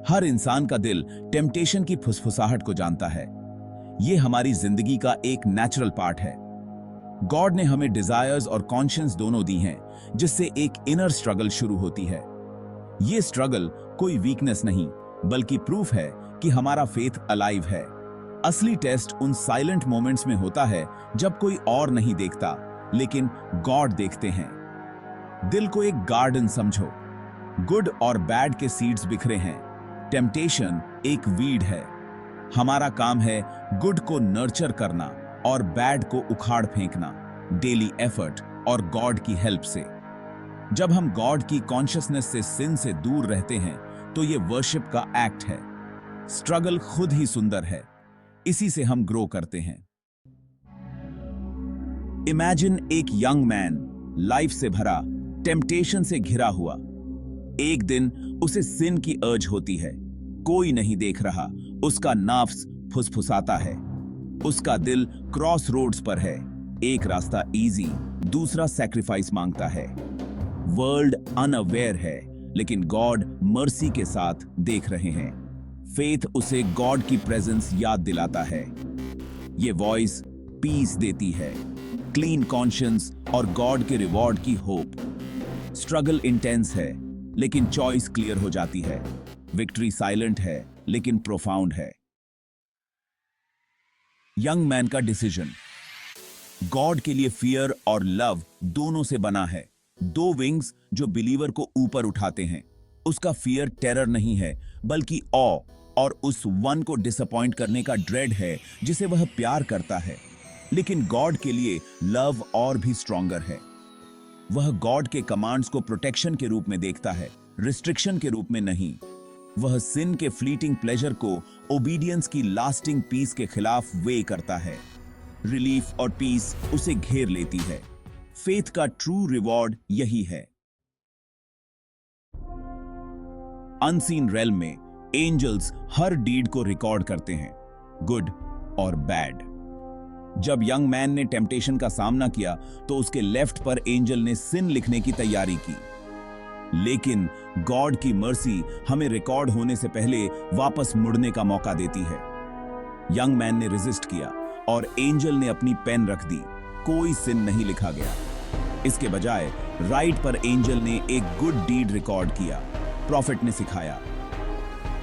हर इंसान का दिल टेम्पटेशन की फुसफुसाहट को जानता है। ये हमारी जिंदगी का एक नेचुरल पार्ट है। गॉड ने हमें डिजायर्स और कॉन्शियंस दोनों दी हैं, जिससे एक इनर स्ट्रगल शुरू होती है। ये स्ट्रगल कोई वीकनेस नहीं, बल्कि प्रूफ है कि हमारा फेथ अलाइव है। असली टेस्ट उन साइलेंट मोमेंट्स में होता है जब कोई और नहीं देखता, लेकिन गॉड देखते हैं। दिल को एक गार्डन समझो। गुड और बैड के सीड्स बिखरे हैं। टेम्पटेशन एक वीड है। हमारा काम है गुड को नर्चर करना और बैड को उखाड़ फेंकना, डेली एफर्ट और गॉड की हेल्प से। जब हम गॉड की कॉन्शियसनेस से सिन से दूर रहते हैं तो ये वर्शिप का एक्ट है। स्ट्रगल खुद ही सुंदर है, इसी से हम ग्रो करते हैं। इमेजिन एक यंग मैन, लाइफ से भरा, टेम्पटेशन से घिरा हुआ। एक दिन उसे सिन की अर्ज होती है। कोई नहीं देख रहा, उसका नफ्स फुसफुसाता है। उसका दिल क्रॉस रोड्स पर है। एक रास्ता इजी, दूसरा सैक्रिफाइस मांगता है। वर्ल्ड अनअवेयर है, लेकिन गॉड मर्सी के साथ देख रहे हैं। फेथ उसे गॉड की प्रेजेंस याद दिलाता है। ये वॉइस पीस देती है, क्लीन कॉन्शियंस और गॉड के रिवॉर्ड की होप। स्ट्रगल इंटेंस है, लेकिन चॉइस क्लियर हो जाती है। विक्ट्री साइलेंट है, लेकिन प्रोफाउंड है। यंग मैन का डिसीजन। गॉड के लिए फियर और लव दोनों से बना है। दो विंग्स जो बिलीवर को ऊपर उठाते हैं। उसका फियर टेरर नहीं है, बल्कि ऑ, और उस वन को डिसअपॉइंट करने का ड्रेड है जिसे वह प्यार करता है। लेकिन गॉड के लिए लव और भी स्ट्रॉन्गर है। वह गॉड के कमांड्स को प्रोटेक्शन के रूप में देखता है, रिस्ट्रिक्शन के रूप में नहीं। वह सिन के फ्लीटिंग प्लेजर को ओबीडियंस की लास्टिंग पीस के खिलाफ वे करता है। रिलीफ और पीस उसे घेर लेती है। फेथ का ट्रू रिवॉर्ड यही है। अनसीन रेल्म में एंजल्स हर डीड को रिकॉर्ड करते हैं, गुड और बैड। जब यंग मैन ने टेम्पटेशन का सामना किया तो उसके लेफ्ट पर एंजल ने सिन लिखने की तैयारी की। लेकिन गॉड की मर्सी हमें रिकॉर्ड होने से पहले वापस मुड़ने का मौका देती है। यंग मैन ने रेजिस्ट किया और एंजल ने अपनी पेन रख दी। कोई सिन नहीं लिखा गया। इसके बजाय राइट पर एंजल ने एक गुड डीड रिकॉर्ड किया। प्रॉफिट ने सिखाया,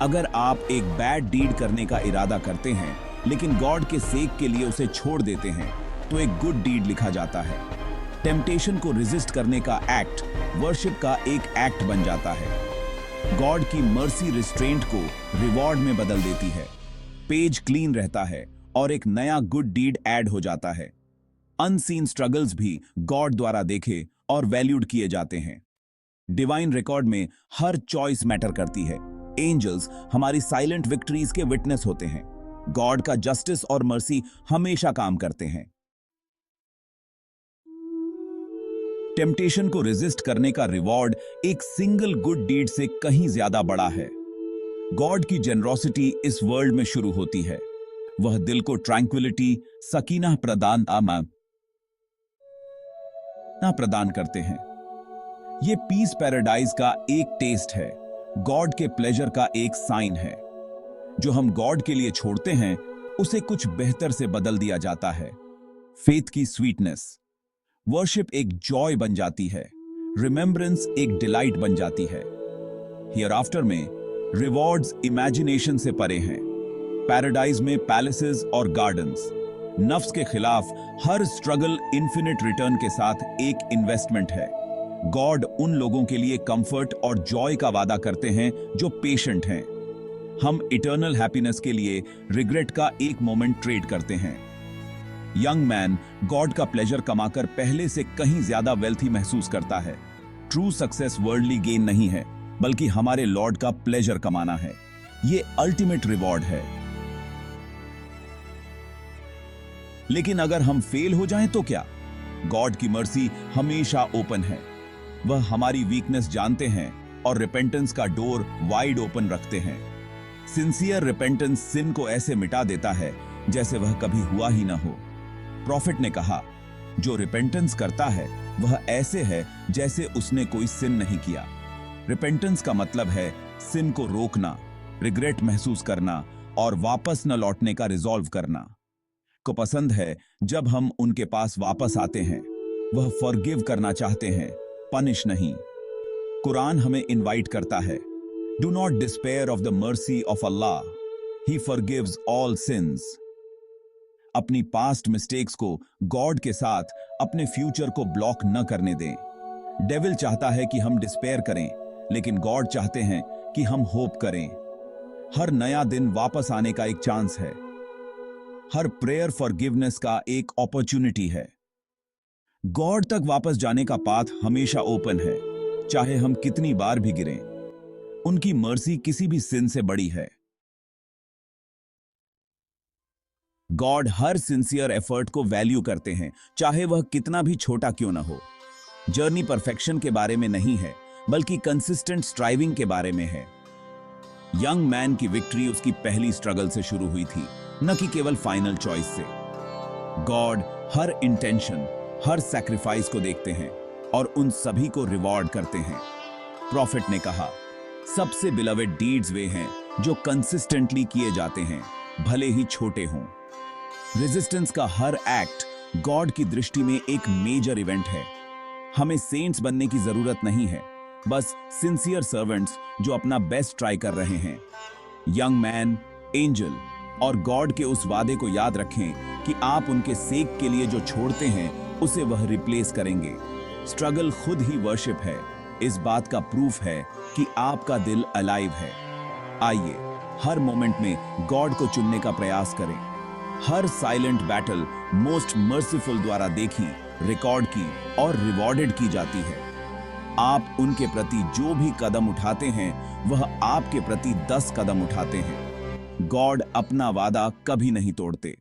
अगर आप एक बैड डीड करने का इरादा करते हैं लेकिन गॉड के सेक के लिए उसे छोड़ देते हैं तो एक गुड डीड लिखा जाता है। टेम्पटेशन को रेजिस्ट करने का एक्ट वर्शिप का एक एक्ट बन जाता है। गॉड की मर्सी रिस्ट्रेंट को रिवॉर्ड में बदल देती है। पेज क्लीन रहता है और एक नया गुड डीड ऐड हो जाता है। अनसीन स्ट्रगल्स भी गॉड द्वारा देखे और वैल्यूड किए जाते हैं। डिवाइन रिकॉर्ड में हर चॉइस मैटर करती है। एंजल्स हमारी साइलेंट विक्ट्रीज के विटनेस होते हैं। गॉड का जस्टिस और मर्सी हमेशा काम करते हैं। टेम्पटेशन को रेजिस्ट करने का रिवॉर्ड एक सिंगल गुड डीड से कहीं ज्यादा बड़ा है। गॉड की जेनरोसिटी इस वर्ल्ड में शुरू होती है। वह दिल को ट्रैंक्विलिटी, सकीना प्रदान करते हैं। यह पीस पैराडाइज का एक टेस्ट है, गॉड के प्लेजर का एक साइन है। जो हम गॉड के लिए छोड़ते हैं उसे कुछ बेहतर से बदल दिया जाता है। फेथ की स्वीटनेस। वर्शिप एक जॉय बन जाती है, रिमेम्बरेंस एक डिलाइट बन जाती है। हियर आफ्टर में रिवॉर्ड्स इमेजिनेशन से परे हैं। पैराडाइज में पैलेसेस और गार्डन्स। नफ्स के खिलाफ हर स्ट्रगल इन्फिनिट रिटर्न के साथ एक इन्वेस्टमेंट है। गॉड उन लोगों के लिए कंफर्ट और जॉय का वादा करते हैं जो पेशेंट हैं। हम इटर्नल हैप्पीनेस के लिए रिग्रेट का एक मोमेंट ट्रेड करते हैं। यंग मैन गॉड का प्लेजर कमाकर पहले से कहीं ज्यादा वेल्थी महसूस करता है। ट्रू सक्सेस वर्ल्डली गेन नहीं है, बल्कि हमारे लॉर्ड का प्लेजर कमाना है। ये अल्टीमेट रिवॉर्ड है। लेकिन अगर हम फेल हो जाएं तो क्या? गॉड की मर्सी हमेशा ओपन है। वह हमारी वीकनेस जानते हैं और रिपेंटेंस का डोर वाइड ओपन रखते हैं। सिंसियर रिपेंटेंस सिन को ऐसे मिटा देता है जैसे वह कभी हुआ ही ना हो। प्रॉफिट ने कहा, जो रिपेंटेंस करता है वह ऐसे है जैसे उसने कोई सिन नहीं किया। रिपेंटेंस का मतलब है सिन को रोकना, रिग्रेट महसूस करना और वापस न लौटने का रिजॉल्व करना। को पसंद है जब हम उनके पास वापस आते हैं। वह फॉरगिव करना चाहते हैं, पनिश नहीं। कुरान हमें इनवाइट करता है, do not despair of the mercy of Allah, he forgives all since. अपनी पास्ट मिस्टेक्स को गॉड के साथ अपने फ्यूचर को ब्लॉक न करने दें। डेविल चाहता है कि हम डिस्पेयर करें, लेकिन गॉड चाहते हैं कि हम होप करें। हर नया दिन वापस आने का एक चांस है। हर प्रेयर फॉरगिवनेस का एक अपॉर्चुनिटी है। गॉड तक वापस जाने का पाथ हमेशा ओपन है, चाहे हम कितनी बार भी गिरें। उनकी मर्सी किसी भी सिन से बड़ी है। गॉड हर सिंसियर एफर्ट को वैल्यू करते हैं, चाहे वह कितना भी छोटा क्यों ना हो। जर्नी परफेक्शन के बारे में नहीं है, बल्कि कंसिस्टेंट स्ट्राइविंग के बारे में है। यंग मैन की विक्ट्री उसकी पहली स्ट्रगल से शुरू हुई थी, न कि केवल फाइनल चॉइस से। गॉड हर इंटेंशन, हर सैक्रिफाइस को देखते हैं और उन सभी को रिवॉर्ड करते हैं। प्रॉफिट ने कहा, सबसे बिलवेड डीड्स वे हैं जो कंसिस्टेंटली किए जाते हैं, भले ही छोटे हों। रेजिस्टेंस का हर एक्ट गॉड की दृष्टि में एक मेजर इवेंट है। हमें सेंट्स बनने की जरूरत नहीं है, बस सिंसियर सर्वेंट्स जो अपना बेस्ट ट्राई कर रहे हैं। यंग मैन, एंजल और गॉड के उस वादे को याद रखें कि आप उनके सेक के लिए जो छोड़ते हैं उसे वह रिप्लेस करेंगे। स्ट्रगल खुद ही वर्शिप है। इस बात का प्रूफ है कि आपका दिल अलाइव है। आइए हर मोमेंट में गॉड को चुनने का प्रयास करें। हर साइलेंट बैटल मोस्ट मर्सीफुल द्वारा देखी, रिकॉर्ड की और रिवॉर्डेड की जाती है। आप उनके प्रति जो भी कदम उठाते हैं वह आपके प्रति 10 कदम उठाते हैं। गॉड अपना वादा कभी नहीं तोड़ते।